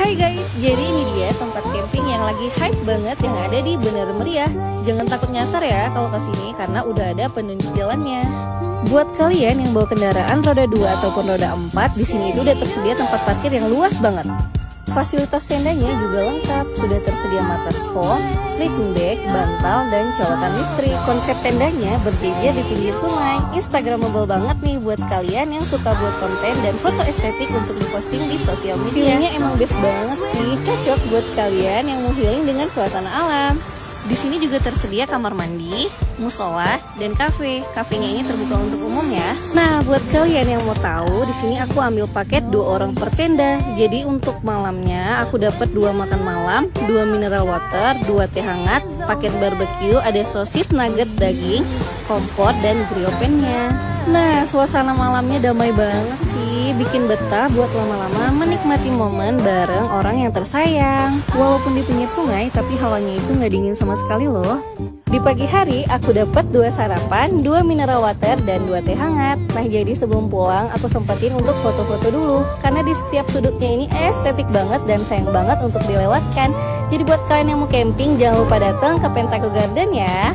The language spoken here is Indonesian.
Hai guys, jadi ini dia tempat camping yang lagi hype banget yang ada di Bandara Meriah. Jangan takut nyasar ya kalau kesini karena udah ada penunjuk jalannya. Buat kalian yang bawa kendaraan roda 2 ataupun roda 4, di sini itu udah tersedia tempat parkir yang luas banget. Fasilitas tendanya juga lengkap, sudah tersedia matras foam, sleeping bag, bantal, dan colokan listrik. Konsep tendanya berjejer di pinggir sungai. Instagramable banget nih buat kalian yang suka buat konten dan foto estetik untuk diposting di sosial media. Feelingnya emang best banget sih, cocok buat kalian yang mau healing dengan suasana alam. Di sini juga tersedia kamar mandi, musola, dan kafe. Kafenya ini terbuka untuk umum ya. Nah, buat kalian yang mau tahu, di sini aku ambil paket 2 orang per tenda. Jadi untuk malamnya aku dapat 2 makan malam, 2 mineral water, 2 teh hangat, paket barbecue, ada sosis, nugget daging, kompor, dan grill pan-nya. Nah, suasana malamnya damai banget sih, bikin betah buat lama-lama menikmati momen bareng orang yang tersayang. Walaupun di pinggir sungai, tapi hawanya itu nggak dingin sama sekali loh. Di pagi hari, aku dapat 2 sarapan, 2 mineral water, dan 2 teh hangat. Nah, jadi sebelum pulang, aku sempetin untuk foto-foto dulu. Karena di setiap sudutnya ini estetik banget dan sayang banget untuk dilewatkan. Jadi buat kalian yang mau camping, jangan lupa datang ke Pentago Garden ya.